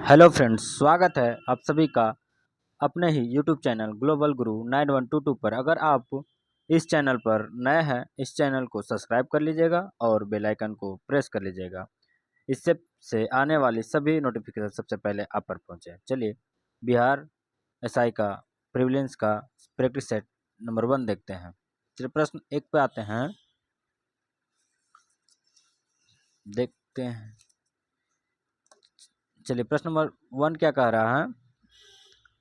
Hello friends, स्वागत है आप सभी का अपने ही यूट्यूब चैनल ग्लोबल गुरु 9122 पर। अगर आप इस चैनल पर नए हैं, इस चैनल को सब्सक्राइब कर लीजिएगा और बेल आइकन को प्रेस कर लीजिएगा। इससे से आने वाली सभी नोटिफिकेशन सबसे पहले आप पर पहुंचे। चलिए, बिहार एसआई का प्रिविलेंस का प्रैक्टिस सेट नंबर 1 देखते हैं। चलिए, प्रश्न 1 पे आते हैं, देखते हैं। चलिए, प्रश्न नंबर 1 क्या कह रहा है?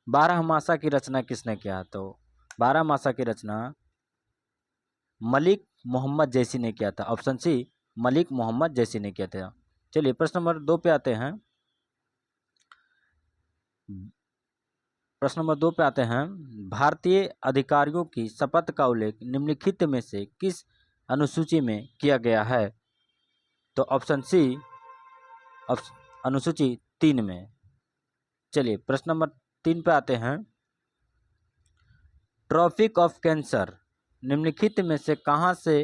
बारहमासा की रचना किसने किया? तो बारहमासा की रचना मलिक मोहम्मद जैसी ने किया था। ऑप्शन सी, मलिक मोहम्मद जैसी ने किया था। चलिए, प्रश्न नंबर 2 पे आते हैं। प्रश्न नंबर 2 पे आते हैं, भारतीय अधिकारियों की शपथ का उल्लेख निम्नलिखित में से किस अनुसूची में किया गया है? तो ऑप्शन सी, अनुसूची 3 में। चलिए, प्रश्न नंबर 3 पे आते हैं, ट्रॉपिक ऑफ कैंसर निम्नलिखित में से कहां से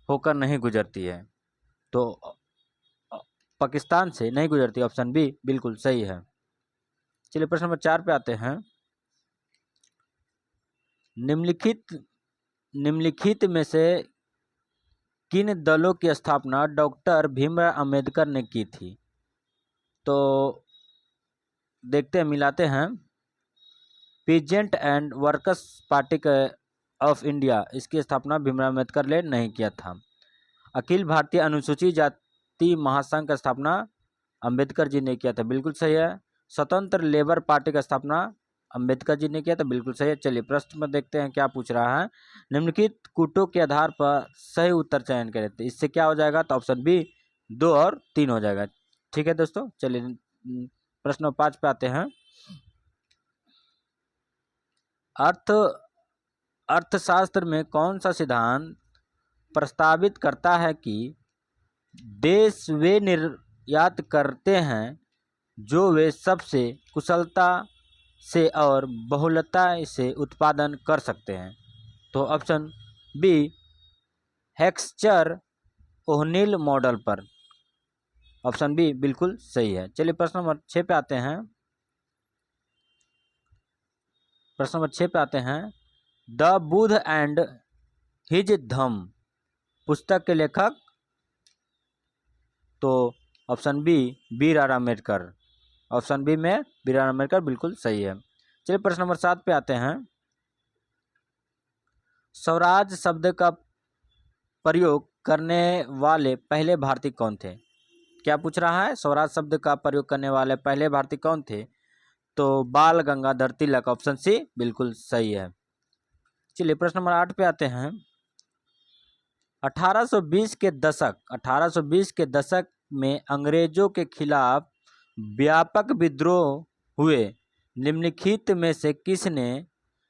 होकर नहीं गुजरती है? तो पाकिस्तान से नहीं गुजरती। ऑप्शन बी बिल्कुल सही है। चलिए, प्रश्न नंबर 4 पे आते हैं, निम्नलिखित में से किन दलों की स्थापना डॉक्टर भीमराव अंबेडकर ने की थी? तो देखते हैं, मिलाते हैं। Peasant and workers party of India, इसकी स्थापना भीमराव अंबेडकर ने नहीं किया था। अखिल भारतीय अनुसूचित जाति महासंघ का स्थापना अंबेडकर जी ने किया था। बिल्कुल सही है। स्वतंत्र लेबर पार्टी का स्थापना अंबेडकर जी ने किया था। बिल्कुल सही है। चलिए, प्रश्न में देखते हैं क्या पूछ रहा है। निम्नलिखित कूटों के आधार पर सही उत्तर चयन करें। तो इससे क्या हो जाएगा? तो ऑप्शन बी 2 और 3 हो जाएगा। ठीक है दोस्तों। चलिए, प्रश्न 5 पे आते हैं। अर्थशास्त्र में कौन सा सिद्धांत प्रस्तावित करता है कि देश वे निर्यात करते हैं जो वे सबसे कुशलता से और बहुलता से उत्पादन कर सकते हैं? तो ऑप्शन बी, हेक्सचर ओहनिल मॉडल पर। ऑप्शन बी बिल्कुल सही है। चलिए, प्रश्न नंबर 6 पे आते हैं। प्रश्न नंबर 6 पे आते हैं, the Buddha and his Dhamma पुस्तक के लेखक? तो option B, B R Ambedkar. Option B में बी आर अम्बेडकर बिल्कुल सही है। चलिए, प्रश्न नंबर 7 पे आते हैं, स्वराज शब्द का प्रयोग करने वाले पहले भारतीय कौन थे? क्या पूछ रहा है? स्वराज शब्द का प्रयोग करने वाले पहले भारतीय कौन थे? तो बाल गंगाधर तिलक। ऑप्शन सी बिल्कुल सही है। चलिए, प्रश्न नंबर 8 पे आते हैं। 1820 के दशक में अंग्रेजों के खिलाफ व्यापक विद्रोह हुए। निम्नलिखित में से किसने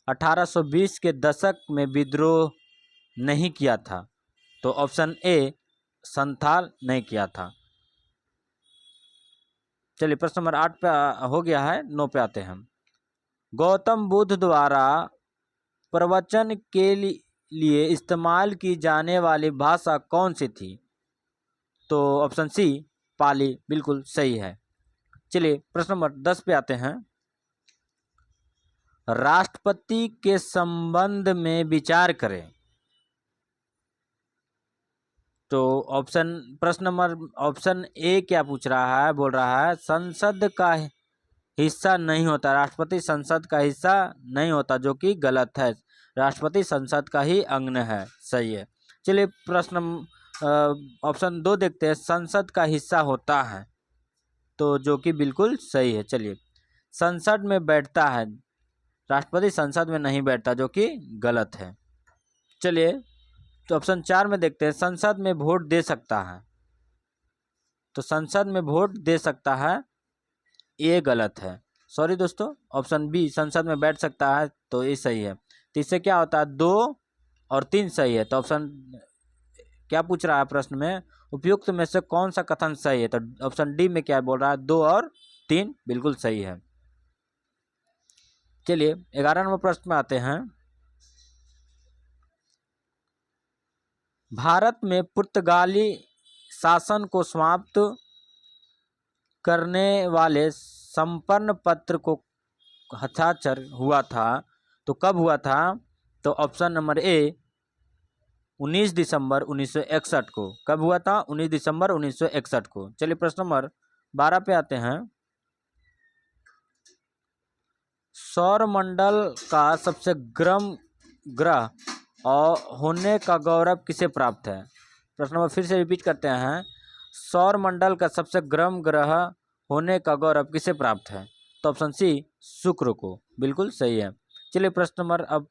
1820 के दशक में विद्रोह नहीं किया था? तो ऑप्शन ए, संथाल नहीं किया था। चलिए, प्रश्न नंबर 8 पे हो गया है। 9 पे आते हैं, गौतम बुद्ध द्वारा प्रवचन के लिए इस्तेमाल की जाने वाली भाषा कौन सी थी? तो ऑप्शन सी, पाली बिल्कुल सही है। चलिए, प्रश्न नंबर 10 पे आते हैं, राष्ट्रपति के संबंध में विचार करें। तो ऑप्शन ए क्या पूछ रहा है? बोल रहा है संसद का हिस्सा नहीं होता, राष्ट्रपति संसद का हिस्सा नहीं होता, जो कि गलत है। राष्ट्रपति संसद का ही अंग है। सही है। चलिए, प्रश्न ऑप्शन 2 देखते हैं, संसद का हिस्सा होता है, तो जो कि बिल्कुल सही है। चलिए, संसद में बैठता है, राष्ट्रपति संसद में नहीं बैठता, जो कि गलत है। चलिए, तो ऑप्शन 4 में देखते हैं, संसद में वोट दे सकता है। तो संसद में वोट दे सकता है, ये गलत है। सॉरी दोस्तों, ऑप्शन बी, संसद में बैठ सकता है, तो ये सही है। तो इससे क्या होता है? 2 और 3 सही है। तो ऑप्शन क्या पूछ रहा है प्रश्न में? उपयुक्त में से कौन सा कथन सही है? तो ऑप्शन डी में क्या बोल रहा है? 2 और 3 बिल्कुल सही है। चलिए, 11 नंबर प्रश्न में आते हैं, भारत में पुर्तगाली शासन को समाप्त करने वाले संपन्न पत्र को हस्ताक्षर हुआ था तो कब हुआ था? तो ऑप्शन नंबर ए 19 दिसंबर 1961 को। कब हुआ था? 19 दिसंबर 1961 को। चलिए प्रश्न नंबर 12 पे आते हैं। सौरमंडल का सबसे गर्म ग्रह और होने का गौरव किसे प्राप्त है? प्रश्न नंबर फिर से रिपीट करते हैं। सौरमंडल का सबसे गर्म ग्रह होने का गौरव किसे प्राप्त है? तो ऑप्शन सी शुक्र को। बिल्कुल सही है। चलिए प्रश्न नंबर अब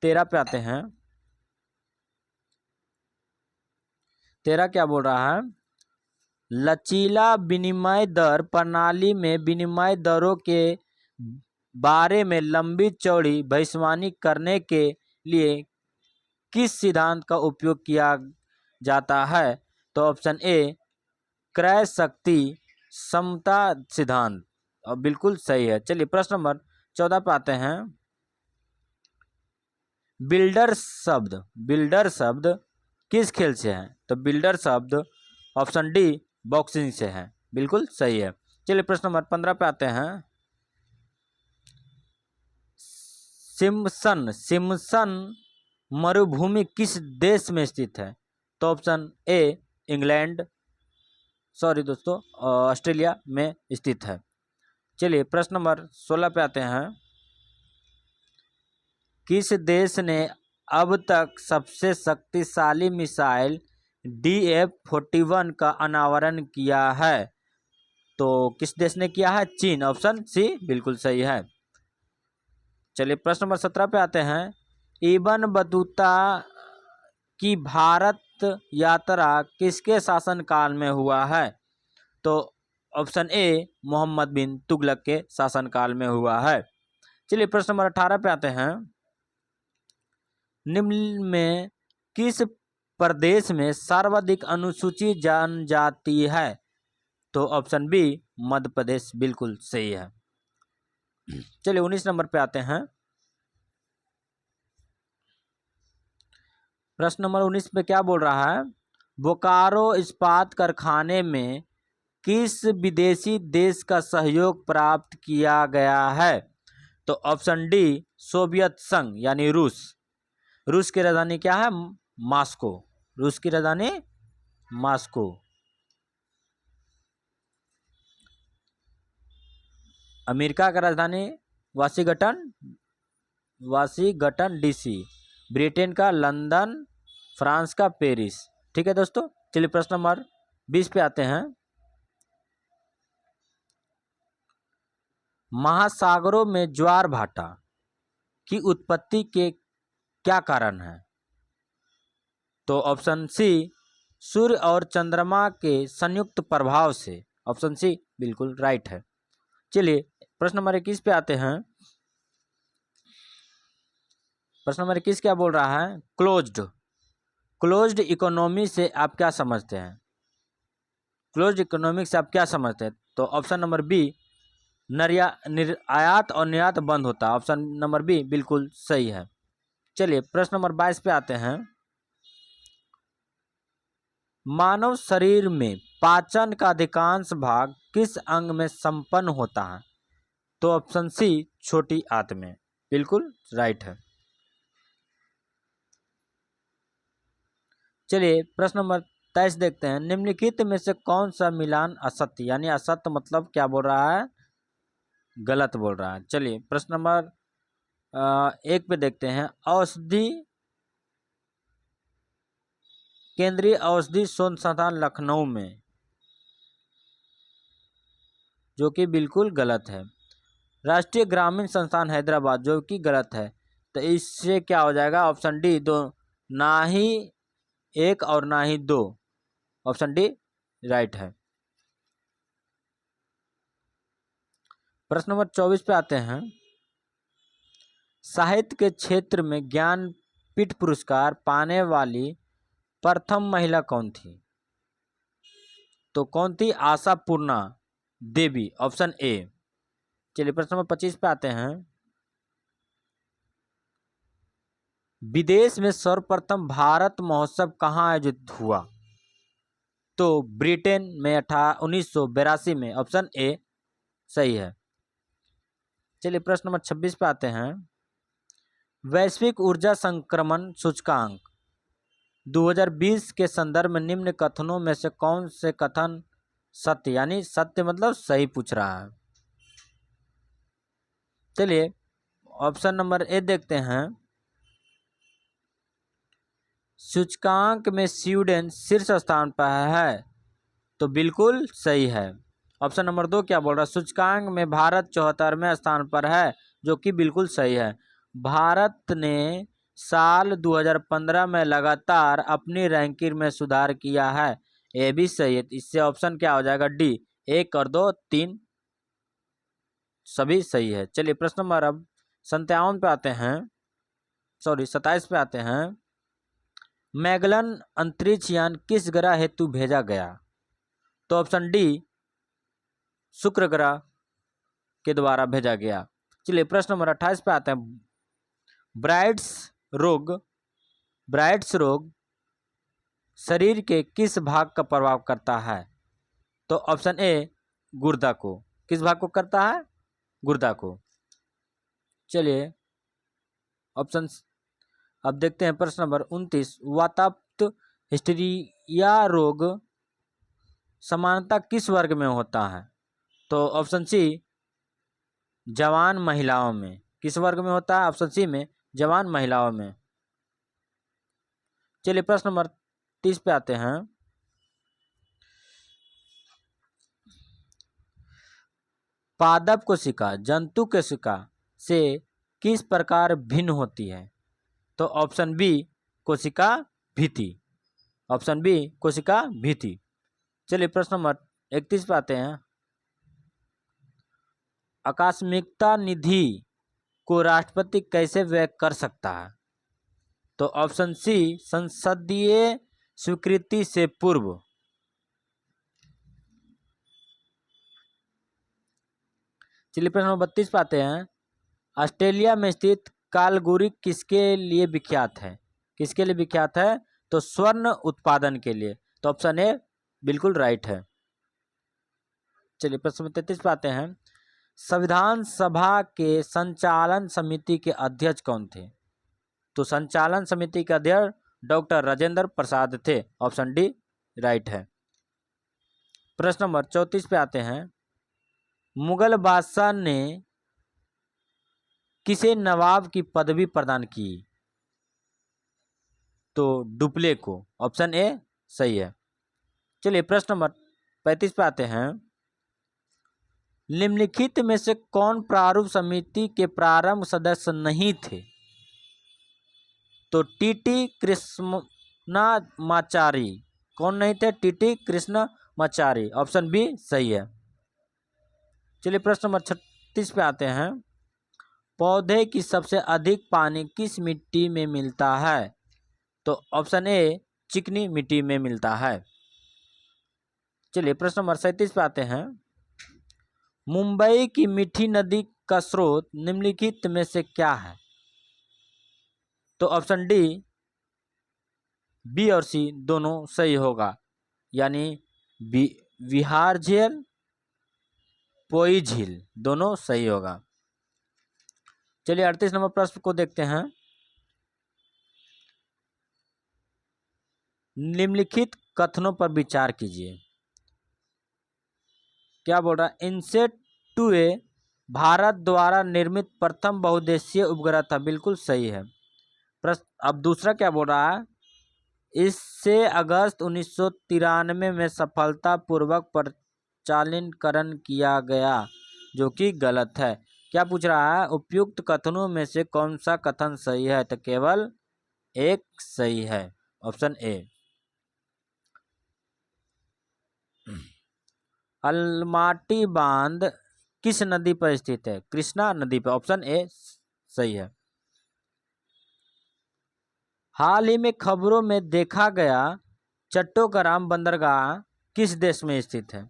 13 पे आते हैं। 13 क्या बोल रहा है? लचीला विनिमय दर प्रणाली में विनिमय दरों के बारे में लंबी चौड़ी भविष्यवाणी करने के लिए किस सिद्धांत का उपयोग किया जाता है? तो ऑप्शन ए क्रय शक्ति समता सिद्धांत। और बिल्कुल सही है। चलिए प्रश्न नंबर 14 पे आते हैं। बिल्डर शब्द किस खेल से है? तो बिल्डर शब्द ऑप्शन डी बॉक्सिंग से है। बिल्कुल सही है। चलिए प्रश्न नंबर 15 पे आते हैं। सिम्पसन मरुभूमि किस देश में स्थित है? तो ऑप्शन ए ऑस्ट्रेलिया में स्थित है। चलिए प्रश्न नंबर 16 पे आते हैं। किस देश ने अब तक सबसे शक्तिशाली मिसाइल DF-41 का अनावरण किया है? तो किस देश ने किया है? चीन। ऑप्शन सी बिल्कुल सही है। चलिए प्रश्न नंबर 17 पे आते हैं। इब्न बतूता की भारत यात्रा किसके शासनकाल में हुआ है? तो ऑप्शन ए मोहम्मद बिन तुगलक के शासनकाल में हुआ है। चलिए प्रश्न नंबर 18 पे आते हैं। निम्न में किस प्रदेश में सर्वाधिक अनुसूचित जनजाति है? तो ऑप्शन बी मध्य प्रदेश। बिल्कुल सही है। चलिए 19 नंबर पे आते हैं। प्रश्न नंबर 19 पे क्या बोल रहा है? बोकारो इस्पात कारखाने में किस विदेशी देश का सहयोग प्राप्त किया गया है? तो ऑप्शन डी सोवियत संघ यानी रूस। रूस की राजधानी क्या है? मॉस्को। रूस की राजधानी मॉस्को। अमेरिका का राजधानी वाशिंगटन DC। ब्रिटेन का लंदन। फ्रांस का पेरिस। ठीक है दोस्तों। चलिए प्रश्न नंबर 20 पे आते हैं। महासागरों में ज्वार भाटा की उत्पत्ति के क्या कारण है? तो ऑप्शन सी सूर्य और चंद्रमा के संयुक्त प्रभाव से। ऑप्शन सी बिल्कुल राइट है। चलिए प्रश्न नंबर 21 पे आते हैं। प्रश्न नंबर 21 क्या बोल रहा है? क्लोज्ड इकोनॉमी से आप क्या समझते हैं? क्लोज्ड इकोनॉमिक से आप क्या समझते हैं? तो ऑप्शन नंबर बी आयात और निर्यात बंद होता है। ऑप्शन नंबर बी बिल्कुल सही है। चलिए प्रश्न नंबर 22 पे आते हैं। मानव शरीर में पाचन का अधिकांश भाग किस अंग में संपन्न होता है? तो ऑप्शन सी छोटी आंत में। बिल्कुल राइट है। चलिए प्रश्न नंबर 23 देखते हैं। निम्नलिखित में से कौन सा मिलान असत्य यानी असत्य मतलब क्या बोल रहा है? गलत बोल रहा है। चलिए प्रश्न नंबर 1 पे देखते हैं। केंद्रीय औषधि शोध संस्थान लखनऊ में, जो कि बिल्कुल गलत है। राष्ट्रीय ग्रामीण संस्थान हैदराबाद, जो कि गलत है। तो इससे क्या हो जाएगा? ऑप्शन डी दो, ना ही 1 और ना ही 2। ऑप्शन डी राइट है। प्रश्न नंबर 24 पे आते हैं। साहित्य के क्षेत्र में ज्ञानपीठ पुरस्कार पाने वाली प्रथम महिला कौन थी? तो कौन थी? आशापूर्णा देवी। Option A. चलिए प्रश्न नंबर 25 पे आते हैं। विदेश में सर्वप्रथम भारत महोत्सव कहाँ आयोजित हुआ? तो ब्रिटेन में 1982 में। ऑप्शन ए सही है। चलिए प्रश्न नंबर 26 पे आते हैं। वैश्विक ऊर्जा संक्रमण सूचकांक 2020 के संदर्भ में निम्न कथनों में से कौन से कथन सत्य, यानी सत्य मतलब सही पूछ रहा है। चलिए ऑप्शन नंबर ए देखते हैं। सूचकांक में स्वीडन शीर्ष स्थान पर है, तो बिल्कुल सही है। ऑप्शन नंबर 2 क्या बोल रहा है, सूचकांक में भारत 74वें स्थान पर है, जो कि बिल्कुल सही है। भारत ने साल 2015 में लगातार अपनी रैंकिंग में सुधार किया है, ये भी सही है। इससे ऑप्शन क्या हो जाएगा, डी। 1 और 2 3 सभी सही है। चलिए प्रश्न नंबर अब 57 पे आते हैं, सॉरी 27 पे आते हैं। मैगलन अंतरिक्ष यान किस ग्रह हेतु भेजा गया, तो ऑप्शन डी शुक्र ग्रह के द्वारा भेजा गया। चलिए प्रश्न नंबर 28 पे आते हैं। ब्राइट्स रोग शरीर के किस भाग का प्रभाव करता है, तो ऑप्शन ए गुर्दा को। किस भाग को करता है, गुर्दा को। चलिए ऑप्शन अब देखते हैं। प्रश्न नंबर 29, वाताप्त हिस्टीरिया रोग सामान्यतः किस वर्ग में होता है, तो ऑप्शन सी जवान महिलाओं में। किस वर्ग में होता है, ऑप्शन सी में जवान महिलाओं में। चलिए प्रश्न नंबर 30 पे आते हैं। पादप कोशिका जंतु कोशिका से किस प्रकार भिन्न होती है, तो ऑप्शन बी कोशिका भित्ति। ऑप्शन बी कोशिका भित्ति। चलिए प्रश्न नंबर 31 पे आते हैं। आकस्मिकता निधि को राष्ट्रपति कैसे व्यय कर सकता है, तो ऑप्शन सी संसदीय स्वीकृति से पूर्व। चलिए प्रश्न नंबर 32 पे आते हैं। ऑस्ट्रेलिया में स्थित कालगुरी किसके लिए विख्यात है, किसके लिए विख्यात है, तो स्वर्ण उत्पादन के लिए। तो ऑप्शन ए बिल्कुल राइट है। चलिए प्रश्न नंबर 33 पे आते हैं। संविधान सभा के संचालन समिति के अध्यक्ष कौन थे, तो संचालन समिति के अध्यक्ष डॉक्टर राजेंद्र प्रसाद थे। ऑप्शन डी राइट है। प्रश्न नंबर 34 पे आते हैं। मुगल बादशाह ने किसे नवाब की पदवी प्रदान की, तो डुप्ले को। ऑप्शन ए सही है। चलिए प्रश्न नंबर 35 पे आते हैं। निम्नलिखित में से कौन प्रारूप समिति के प्रारंभ सदस्य नहीं थे, तो टीटी कृष्णमाचारी। कौन नहीं थे, टीटी कृष्णमाचारी। ऑप्शन बी सही है। चलिए प्रश्न नंबर 36 पे आते हैं। पौधे की सबसे अधिक पानी किस मिट्टी में मिलता है, तो ऑप्शन ए चिकनी मिट्टी में मिलता है। चलिए प्रश्न नंबर 37 पे आते हैं। मुंबई की मीठी नदी का स्रोत निम्नलिखित में से क्या है, तो ऑप्शन डी बी और सी दोनों सही होगा, यानी विहार झील, पोई झील दोनों सही होगा। चलिए 38 नंबर प्रश्न को देखते हैं। निम्नलिखित कथनों पर विचार कीजिए। क्या बोल रहा है, इनसेट 2A भारत द्वारा निर्मित प्रथम बहुउद्देशीय उपग्रह था। बिल्कुल सही है। प्रश्न अब दूसरा क्या बोल रहा है, इससे अगस्त 1993 में सफलतापूर्वक प्रचालनकरण किया गया, जो कि गलत है। क्या पूछ रहा है, उपयुक्त कथनों में से कौन सा कथन सही है, तो केवल एक सही है, ऑप्शन ए। अलमाटी बांध किस नदी पर स्थित है, कृष्णा नदी पर। ऑप्शन ए सही है। हाल ही में खबरों में देखा गया चट्टोग्राम बंदरगाह किस देश में स्थित है,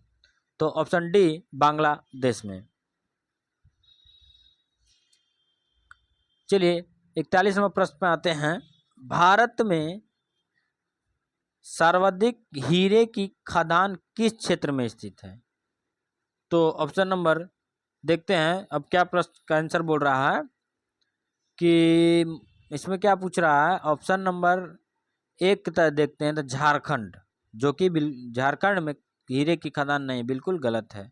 तो ऑप्शन डी बांग्लादेश में। चलिए 41 नंबर प्रश्न में आते हैं। भारत में सर्वाधिक हीरे की खदान किस क्षेत्र में स्थित है, तो ऑप्शन नंबर देखते हैं अब क्या प्रश्न का आंसर बोल रहा है कि इसमें क्या पूछ रहा है। ऑप्शन नंबर 1 की तरह देखते हैं तो झारखंड, जो कि झारखंड में हीरे की खदान नहीं, बिल्कुल गलत है।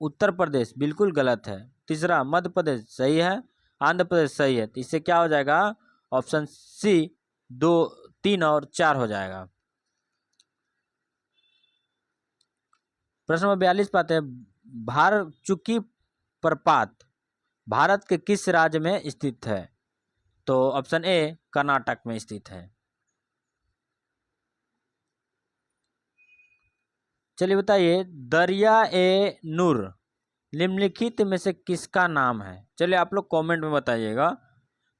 उत्तर प्रदेश बिल्कुल गलत है। तीसरा मध्य प्रदेश सही है। आंध्र प्रदेश सही है। तो इससे क्या हो जाएगा, ऑप्शन सी 2, 3 और 4 हो जाएगा। प्रश्न नंबर 42 पे आते हैं। भारचुकी प्रपात भारत के किस राज्य में स्थित है? तो ऑप्शन ए कर्नाटक में स्थित है। चलिए बताइए, दरिया ए नूर निम्नलिखित में से किसका नाम है? चलिए आप लोग कमेंट में बताइएगा।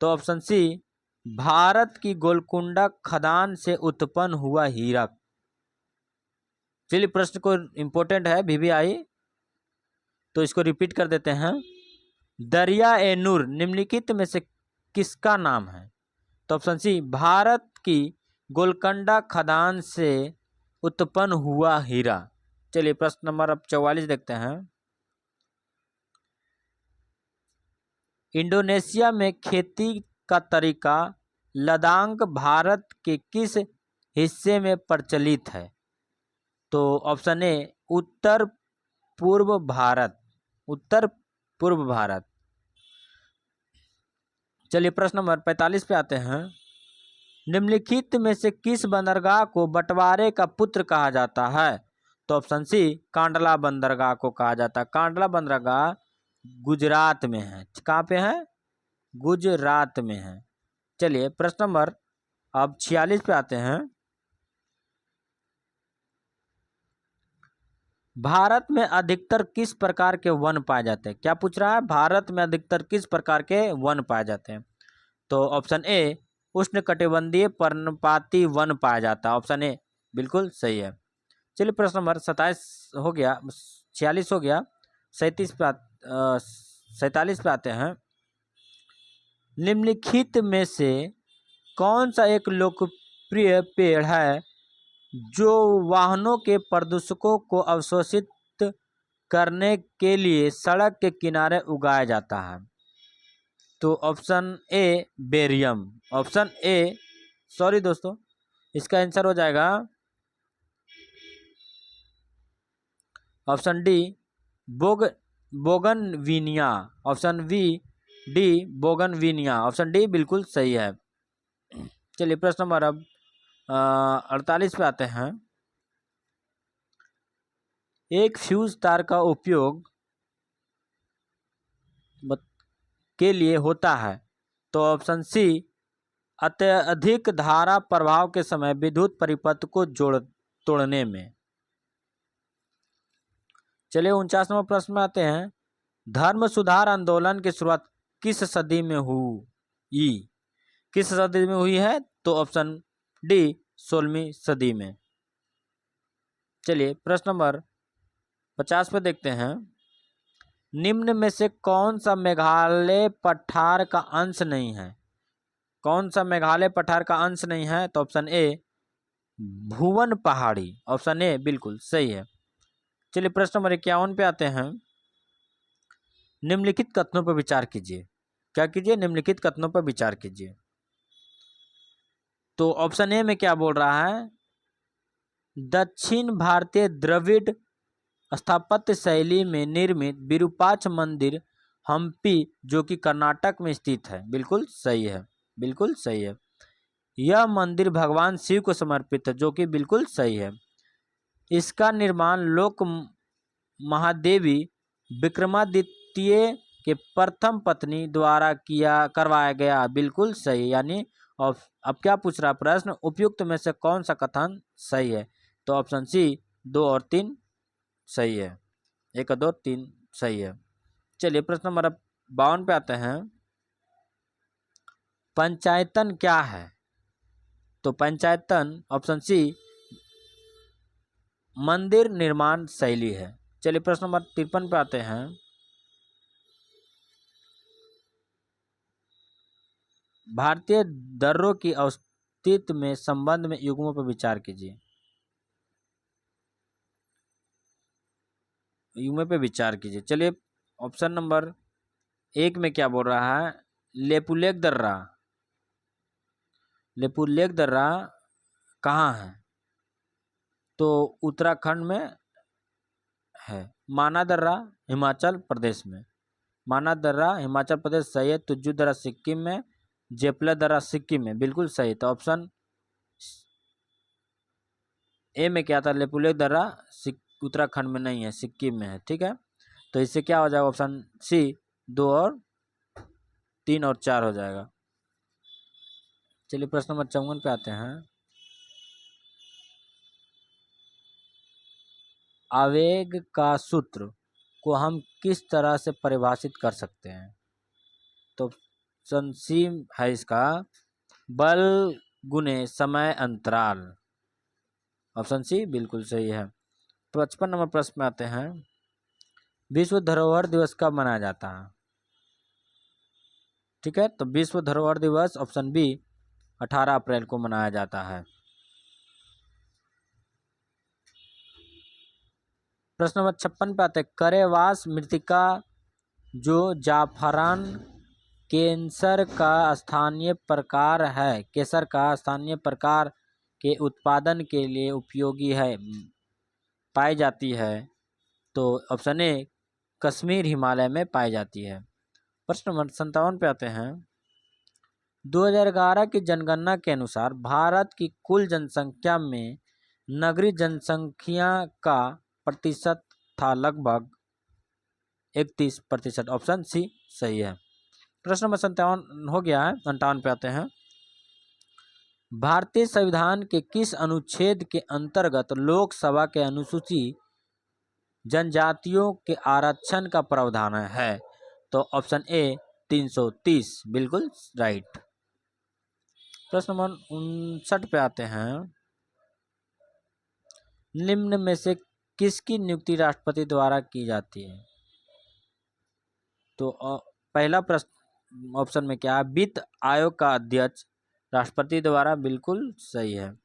तो ऑप्शन सी भारत की गोलकुंडा खदान से उत्पन्न हुआ हीरा। चलिए प्रश्न को इंपॉर्टेंट है वीवीआई, तो इसको रिपीट कर देते हैं। दरिया ए नूर निम्नलिखित में से किसका नाम है? तो ऑप्शन सी भारत की गोलकुंडा खदान से उत्पन्न हुआ हीरा। चलिए प्रश्न नंबर अब 44 देखते हैं। इंडोनेशिया में खेती का तरीका लद्दाख भारत के किस हिस्से में प्रचलित है? तो ऑप्शन ए उत्तर पूर्व भारत। उत्तर पूर्व भारत। चलिए प्रश्न नंबर 45 पे आते हैं। निम्नलिखित में से किस बंदरगाह को बंटवारे का पुत्र कहा जाता है? तो ऑप्शन सी कांडला बंदरगाह को कहा जाता है। कांडला बंदरगाह गुजरात में है। कहाँ पे है? गुजरात में है। चलिए प्रश्न नंबर अब 46 पे आते हैं। भारत में अधिकतर किस प्रकार के वन पाए जाते हैं? क्या पूछ रहा है, भारत में अधिकतर किस प्रकार के वन पाए जाते हैं? तो ऑप्शन ए उष्णकटिबंधीय पर्णपाती वन पाया जाता है। ऑप्शन ए बिल्कुल सही है। चलिए प्रश्न नंबर 27 हो गया, 46 हो गया। 47 पे आते हैं। निम्नलिखित में से कौन सा एक लोकप्रिय पेड़ है जो वाहनों के प्रदूषकों को अवशोषित करने के लिए सड़क के किनारे उगाया जाता है? तो option A barium. Option A sorry दोस्तों, इसका आंसर हो जाएगा option D bougainvillea. Option D bougainvillea. Option D बिल्कुल सही है। चलिए प्रश्न नंबर अब 48 पे आते हैं। एक फ्यूज तार का उपयोग के लिए होता है? तो ऑप्शन सी अत्यधिक धारा प्रवाह के समय विद्युत परिपथ को तोड़ने में। चलिए 49 नंबर प्रश्न में आते हैं। धर्म सुधार आंदोलन की शुरुआत किस सदी में हुई? किस सदी में हुई है? तो ऑप्शन डी 16वीं सदी में। चलिए प्रश्न नंबर 50 पे देखते हैं। निम्न में से कौन सा मेघालय पठार का अंश नहीं है? कौन सा मेघालय पठार का अंश नहीं है? तो ऑप्शन ए भुवन पहाड़ी। ऑप्शन ए बिल्कुल सही है। चलिए प्रश्न नंबर 51 पे आते हैं। निम्नलिखित कथनों पर विचार कीजिए। क्या कीजिए? निम्नलिखित कथनों पर विचार कीजिए। तो ऑप्शन ए में क्या बोल रहा है, दक्षिण भारतीय द्रविड़ स्थापत्य शैली में निर्मित विरूपाक्ष मंदिर हम्पी जो कि कर्नाटक में स्थित है। बिल्कुल सही है। बिल्कुल सही है। यह मंदिर भगवान शिव को समर्पित है, जो कि बिल्कुल सही है। इसका निर्माण लोक महादेवी विक्रमादित्य के प्रथम पत्नी द्वारा करवाया गया। बिल्कुल सही। यानी अब क्या पूछ रहा प्रश्न, उपयुक्त में से कौन सा कथन सही है? तो ऑप्शन सी 2 और 3 सही है। 1 और 2 3 सही है। चलिए प्रश्न नंबर 52 पे आते हैं। पंचायतन क्या है? तो पंचायतन ऑप्शन सी मंदिर निर्माण शैली है। चलिए प्रश्न नंबर 53 पे आते हैं। भारतीय दर्रों की अस्तित्व में संबंध में युग्मों पर विचार कीजिए। युमे पे विचार कीजिए। चलिए ऑप्शन नंबर 1 में क्या बोल रहा है, लेपुलेख दर्रा। लेपुलेख दर्रा कहाँ है, तो उत्तराखंड में है। माना दर्रा हिमाचल प्रदेश में, माना दर्रा हिमाचल प्रदेश सही है। तुज्जू दर्रा सिक्किम में, जेपला दर्रा सिक्किम में, बिल्कुल सही। तो ऑप्शन ए में क्या था, लेपुलेख दर्रा उत्तराखंड में नहीं है, सिक्किम में है, ठीक है। तो इससे क्या हो जाएगा, ऑप्शन सी 2 और 3 और 4 हो जाएगा। चलिए प्रश्न नंबर 54 पे आते हैं। आवेग का सूत्र को हम किस तरह से परिभाषित कर सकते हैं, तो ऑप्शन सी है इसका, बल गुने समय अंतराल। ऑप्शन सी बिल्कुल सही है। 55 नंबर प्रश्न में आते हैं। विश्व धरोहर दिवस कब मनाया जाता है, ठीक है। तो विश्व धरोहर दिवस ऑप्शन बी 18 अप्रैल को मनाया जाता है। प्रश्न नंबर 56 पे आते हैं। करेवास मृत्तिका जो जाफरान केसर का स्थानीय प्रकार है, केसर का स्थानीय प्रकार के उत्पादन के लिए उपयोगी है, पाई जाती है, तो ऑप्शन ए कश्मीर हिमालय में पाई जाती है। प्रश्न नंबर 57 पे आते हैं। 2011 की जनगणना के अनुसार भारत की कुल जनसंख्या में नगरीय जनसंख्या का प्रतिशत था लगभग 31%। ऑप्शन सी सही है। प्रश्न नंबर 57 हो गया है। 58 पे आते हैं। भारतीय संविधान के किस अनुच्छेद के अंतर्गत लोकसभा के अनुसूचित जनजातियों के आरक्षण का प्रावधान है, तो ऑप्शन ए 330 बिल्कुल राइट। प्रश्न नंबर 59 पे आते हैं। निम्न में से किसकी नियुक्ति राष्ट्रपति द्वारा की जाती है, तो पहला प्रश्न ऑप्शन में क्या है, वित्त आयोग का अध्यक्ष राष्ट्रपति द्वारा, बिल्कुल सही है।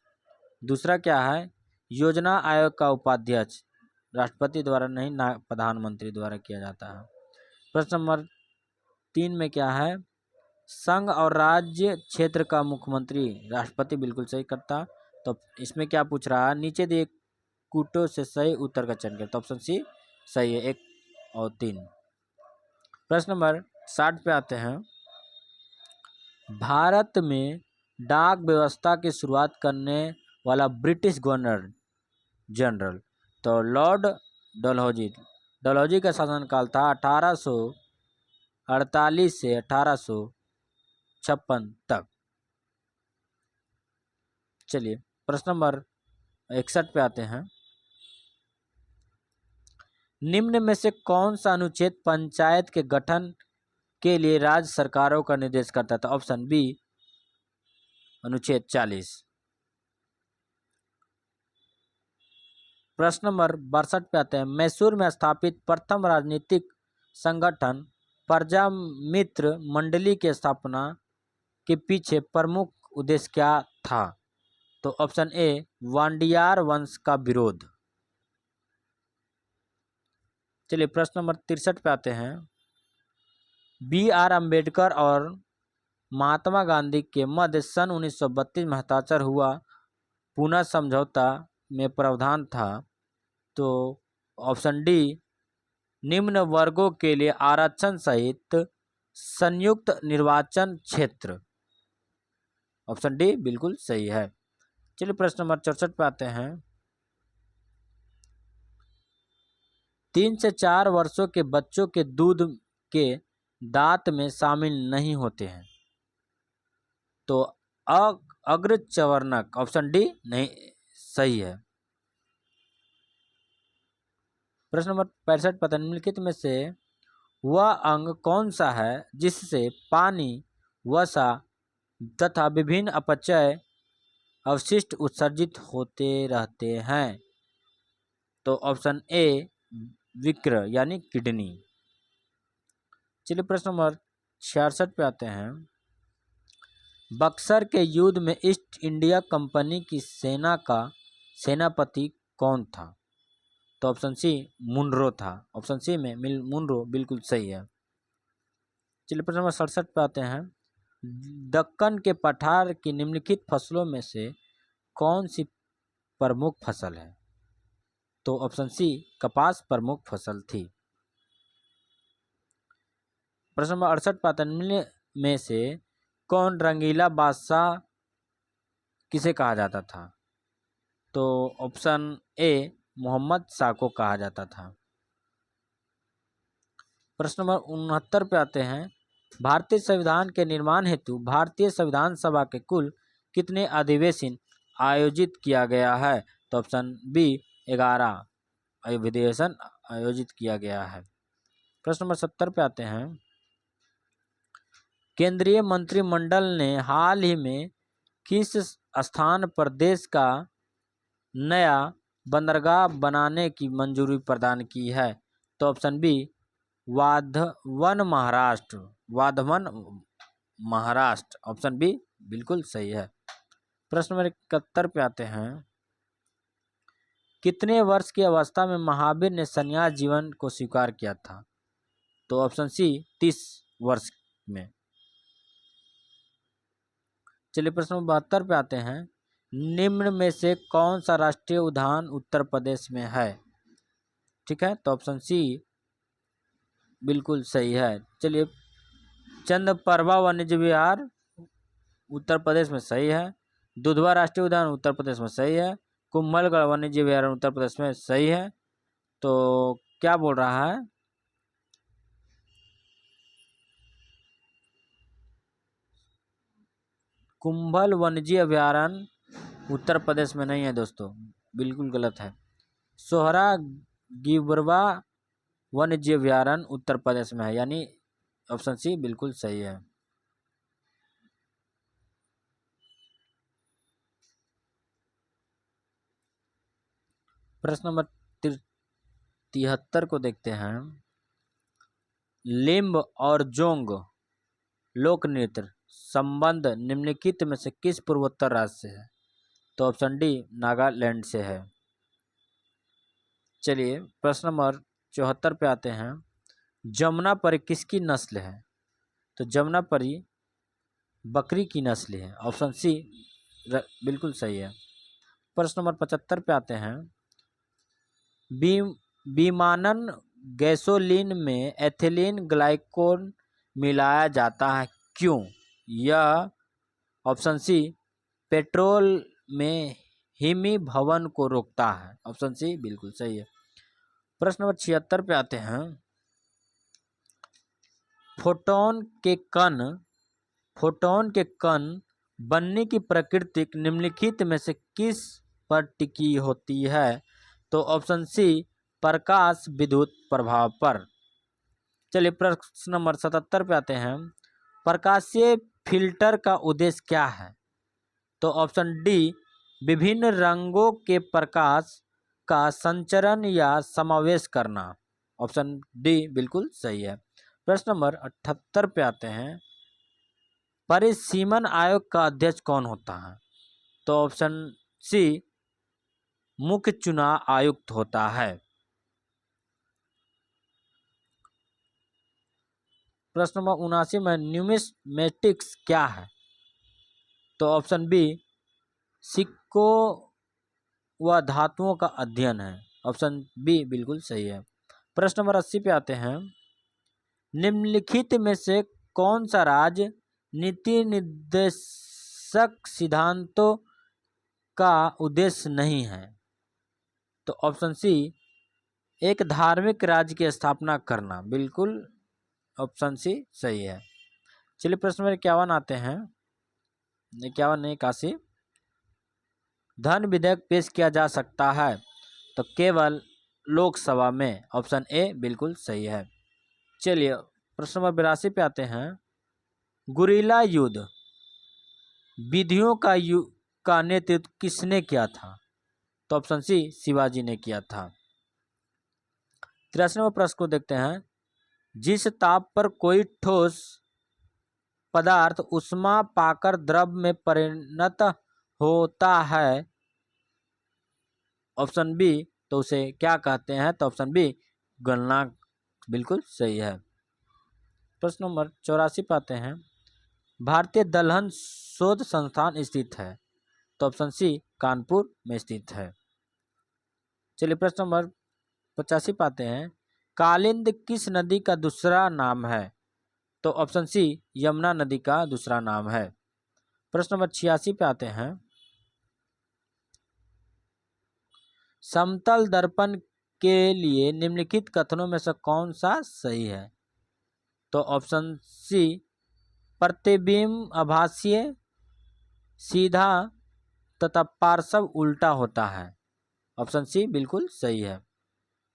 दूसरा क्या है, योजना आयोग का उपाध्यक्ष राष्ट्रपति द्वारा नहीं, ना प्रधानमंत्री द्वारा किया जाता है। प्रश्न नंबर 3 में क्या है, संघ और राज्य क्षेत्र का मुख्यमंत्री राष्ट्रपति, बिल्कुल सही करता। तो इसमें क्या पूछ रहा है, नीचे दिए कूटों से सही उत्तर का चयन करें, तो ऑप्शन सी सही है, 1 और 3। प्रश्न नंबर 60 पे आते हैं। भारत में डाक व्यवस्था की शुरुआत करने वाला ब्रिटिश गवर्नर जनरल, तो लॉर्ड डलहौजी। डलहौजी का शासनकाल था 1848 से 1856 तक। चलिए प्रश्न नंबर 61 पे आते हैं। निम्न में से कौन सा अनुच्छेद पंचायत के गठन के लिए राज्य सरकारों का निर्देश करता था, ऑप्शन बी अनुच्छेद 40। प्रश्न नंबर 62 पे आते हैं। मैसूर में स्थापित प्रथम राजनीतिक संगठन प्रजा मित्र मंडली की स्थापना के पीछे प्रमुख उद्देश्य क्या था, तो ऑप्शन ए वांडियार वंश का विरोध। चलिए प्रश्न नंबर 63 पे आते हैं। BR अम्बेडकर और महात्मा गांधी के मध्य सन 1932 में हस्ताक्षर हुआ पुनः समझौता में प्रावधान था, तो ऑप्शन डी निम्न वर्गों के लिए आरक्षण सहित संयुक्त निर्वाचन क्षेत्र, ऑप्शन डी बिल्कुल सही है। चलिए प्रश्न नंबर 64 पे आते हैं। 3 से 4 वर्षों के बच्चों के दूध के दांत में शामिल नहीं होते हैं, तो अग्रचवर्णक, ऑप्शन डी नहीं सही है। प्रश्न नंबर 65 पर निम्नलिखित में से वह अंग कौन सा है जिससे पानी, वसा तथा विभिन्न अपचय अवशिष्ट उत्सर्जित होते रहते हैं, तो ऑप्शन ए विक्र यानी किडनी। चलिए प्रश्न नंबर 66 पे आते हैं। बक्सर के युद्ध में ईस्ट इंडिया कंपनी की सेना का सेनापति कौन था, तो ऑप्शन सी मुनरो था। ऑप्शन सी में मुनरो बिल्कुल सही है। चलिए प्रश्न नंबर 67 पे आते हैं। दक्कन के पठार की निम्नलिखित फसलों में से कौन सी प्रमुख फसल है? तो ऑप्शन सी कपास प्रमुख फसल थी। प्रश्न नंबर 68 पे आते हैं। निम्न में से कौन रंगीला बादशाह किसे कहा जाता था? तो ऑप्शन ए मोहम्मद शाह को कहा जाता था। प्रश्न नंबर 69 पे आते हैं। भारतीय संविधान के निर्माण हेतु भारतीय संविधान सभा के कुल कितने अधिवेशन आयोजित किया गया है? तो ऑप्शन बी 11 अधिवेशन आयोजित किया गया है। प्रश्न नंबर 70 पे आते हैं। केंद्रीय मंत्रिमंडल ने हाल ही में किस स्थान पर देश का नया बंदरगाह बनाने की मंजूरी प्रदान की है? तो option B Vadhavan Maharashtra. Vadhavan Maharashtra, option B बिल्कुल सही है। प्रश्न नंबर 71 पे आते हैं। कितने वर्ष की अवस्था में महावीर ने संन्यास जीवन को स्वीकार किया था? तो ऑप्शन सी 30 वर्ष में। चलिए प्रश्न नंबर 72 पे आते हैं। निम्न में से कौन सा राष्ट्रीय उद्यान उत्तर प्रदेश में है? ठीक है, तो ऑप्शन सी बिल्कुल सही है। चलिए चंदप्रभा वन्यजीव विहार उत्तर प्रदेश में सही है। दुधवा राष्ट्रीय उद्यान उत्तर प्रदेश में सही है। कुंभलगढ़ वन्यजीव अभयारण्य उत्तर प्रदेश में सही है। तो क्या बोल रहा है? कुंभल वन्यजीव अभयारण्य उत्तर प्रदेश में नहीं है दोस्तों, बिल्कुल गलत है। सोहरा गिबरवा वन्यजीव अभयारण्य उत्तर प्रदेश में है, यानी ऑप्शन सी बिल्कुल सही है। प्रश्न नंबर 73 को देखते हैं। लिम्ब और जोंग लोक नृत्य संबंध निम्नलिखित में से किस पूर्वोत्तर राज्य से है? तो ऑप्शन डी नागालैंड से है। चलिए प्रश्न नंबर 74 पे आते हैं। जमुनापरी किसकी नस्ल है? तो जमुनापरी बकरी की नस्ल है, ऑप्शन सी बिल्कुल सही है। प्रश्न नंबर 75 पे आते हैं। विमानन गैसोलीन में एथिलीन ग्लाइकोल मिलाया जाता है, क्यों? यह ऑप्शन सी पेट्रोल में हिमीभवन को रोकता है, ऑप्शन सी बिल्कुल सही है। प्रश्न नंबर 76 पे आते हैं। फोटोन के कण बनने की प्रकृति निम्नलिखित में से किस पर टिकी होती है? तो ऑप्शन सी प्रकाश विद्युत प्रभाव पर। चलिए प्रश्न नंबर 77 पे आते हैं। प्रकाशीय फिल्टर का उद्देश्य क्या है? तो ऑप्शन डी विभिन्न रंगों के प्रकाश का संचरण या समावेश करना, ऑप्शन डी बिल्कुल सही है। प्रश्न नंबर 78 पे आते हैं। परिसीमन आयोग का अध्यक्ष कौन होता है? तो ऑप्शन सी मुख्य चुनाव आयुक्त होता है। प्रश्न नंबर 79 में न्यूमिस्मेटिक्स क्या है? तो ऑप्शन बी सिक्कों व धातुओं का अध्ययन है, ऑप्शन बी बिल्कुल सही है। प्रश्न नंबर 80 पे आते हैं। निम्नलिखित में से कौन सा राज्य नीति निर्देशक सिद्धांतों का उद्देश्य नहीं है? तो ऑप्शन सी एक धार्मिक राज्य की स्थापना करना, बिल्कुल ऑप्शन सी सही है। चलिए प्रश्न नंबर 51 आते हैं। 51 नहीं 81। धन विधेयक पेश किया जा सकता है तो केवल लोकसभा में, ऑप्शन ए बिल्कुल सही है। चलिए प्रश्न नंबर 82 पे आते हैं। गुरिल्ला युद्ध विधियों का नेतृत्व किसने किया था? तो ऑप्शन सी शिवाजी ने किया था। 83वें प्रश्न को देखते हैं। जिस ताप पर कोई ठोस पदार्थ ऊष्मा पाकर द्रव में परिणत होता है, ऑप्शन बी तो उसे क्या कहते हैं? तो ऑप्शन बी गलनांक बिल्कुल सही है। प्रश्न नंबर 84 पे आते हैं, भारतीय दलहन शोध संस्थान स्थित है? तो ऑप्शन सी कानपुर में स्थित है। चलिए प्रश्न नंबर 85 पे आते हैं, कालिंद किस नदी का दूसरा नाम है? तो ऑप्शन सी यमुना नदी का दूसरा नाम है। प्रश्न नंबर 86 पे आते हैं, समतल दर्पण के लिए निम्नलिखित कथनों में से कौन सा सही है? तो ऑप्शन सी प्रतिबिंब आभासीय, सीधा तथा पार्श्व उल्टा होता है। ऑप्शन सी बिल्कुल सही है।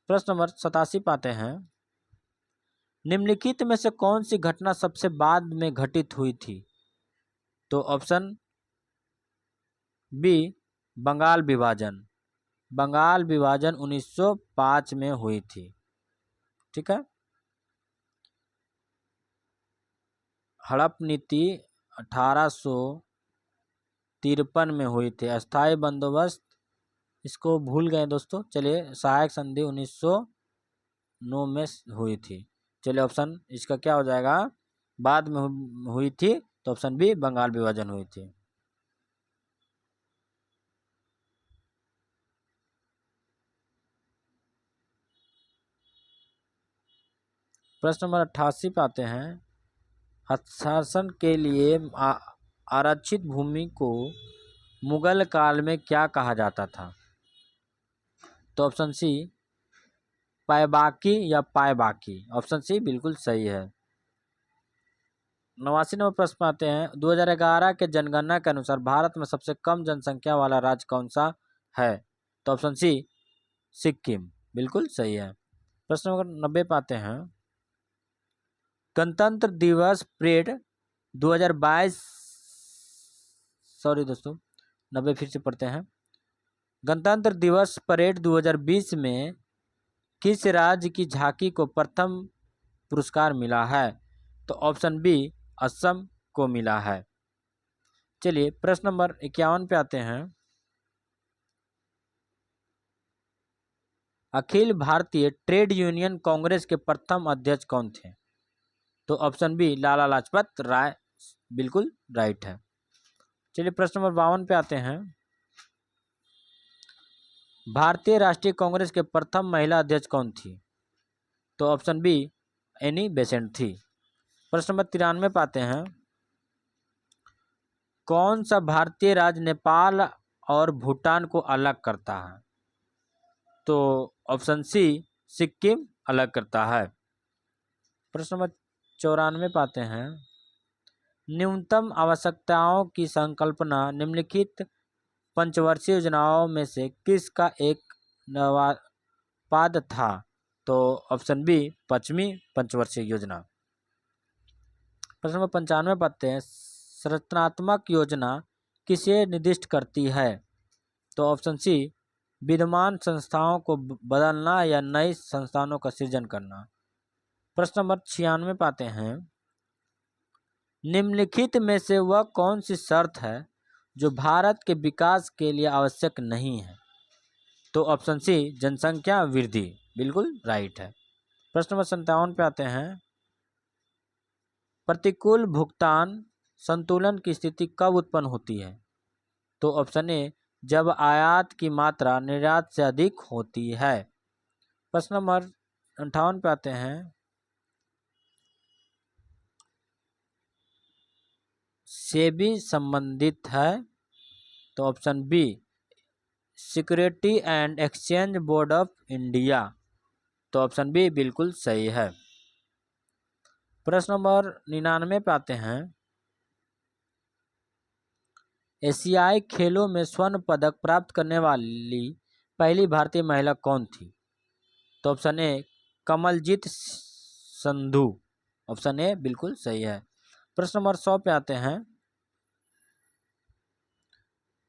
प्रश्न नंबर 87 पाते हैं, निम्नलिखित में से कौन सी घटना सबसे बाद में घटित हुई थी? तो ऑप्शन बी बंगाल विभाजन। बंगाल विभाजन 1905 में हुई थी। ठीक है। हड़प नीति 1853 में हुई थी। अस्थाई बंदोबस्त इसको भूल गए दोस्तों। चलिए सहायक संधि 1909 में हुई थी। चलिए ऑप्शन इसका क्या हो जाएगा? बाद में हुई थी, तो ऑप्शन बी बंगाल विभाजन हुई थी। प्रश्न नंबर 88 पे आते हैं, हस्ताक्षर के लिए आरक्षित भूमि को मुगल काल में क्या कहा जाता था? तो ऑप्शन सी पायबाकी या पायबाकी। ऑप्शन सी बिल्कुल सही है। 89 नंबर प्रश्न आते हैं, 2011 के जनगणना के अनुसार भारत में सबसे कम जनसंख्या वाला राज्य कौन सा है? तो ऑप्शन सी सिक्किम बिल्कुल सही है। प्रश्न नंबर 90 पे आते हैं, गणतंत्र दिवस परेड 2022, सॉरी दोस्तों 90 फिर से पढ़ते हैं, गणतंत्र दिवस परेड 2020 में किस राज्य की झांकी को प्रथम पुरस्कार मिला है? तो ऑप्शन बी असम को मिला है। चलिए प्रश्न नंबर 51 पे आते हैं, अखिल भारतीय ट्रेड यूनियन कांग्रेस के प्रथम अध्यक्ष कौन थे? तो ऑप्शन बी लाला लाजपत राय बिल्कुल राइट है। चलिए प्रश्न नंबर 52 पे आते हैं, भारतीय राष्ट्रीय कांग्रेस के प्रथम महिला अध्यक्ष कौन थी? तो ऑप्शन बी एनी बेसेंट थी। प्रश्न नंबर 93 पे आते हैं, कौन सा भारतीय राज्य नेपाल और भूटान को अलग करता है? तो ऑप्शन सी सिक्किम अलग करता है। प्रश्न नंबर 94 पाते हैं, न्यूनतम आवश्यकताओं की संकल्पना निम्नलिखित पंचवर्षीय योजनाओं में से किसका एक नवापाद था? तो ऑप्शन बी पश्चिमी पंचवर्षीय योजना। प्रश्न नंबर 95 पाते हैं, संरचनात्मक योजना किसे निर्दिष्ट करती है? तो ऑप्शन सी विद्यमान संस्थाओं को बदलना या नई संस्थानों का सृजन करना। प्रश्न नंबर 96 पाते हैं, निम्नलिखित में से वह कौन सी शर्त है जो भारत के विकास के लिए आवश्यक नहीं है? तो ऑप्शन सी जनसंख्या वृद्धि बिल्कुल राइट है। प्रश्न नंबर 57 पे आते हैं, प्रतिकूल भुगतान संतुलन की स्थिति कब उत्पन्न होती है? तो ऑप्शन ए जब आयात की मात्रा निर्यात से अधिक होती है। प्रश्न नंबर 58 पे आते हैं, सेबी संबंधित है? तो option B security and exchange board of India. तो ऑप्शन बी बिल्कुल सही है। प्रश्न नंबर 99 पे आते हैं, एशियाई खेलों में स्वर्ण पदक प्राप्त करने वाली पहली भारतीय महिला कौन थी? तो option A Kamaljeet Sandhu. Option A बिल्कुल सही है। प्रश्न नंबर 100 पे आते हैं,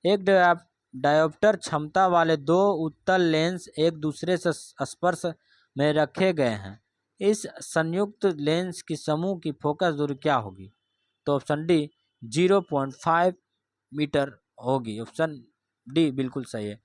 एक डायोप्टर क्षमता वाले दो उत्तल लेंस एक दूसरे से स्पर्श में रखे गए हैं। इस संयुक्त लेंस की समूह की फोकस दूरी क्या होगी? तो ऑप्शन डी 0.5 मीटर होगी। ऑप्शन डी बिल्कुल सही है।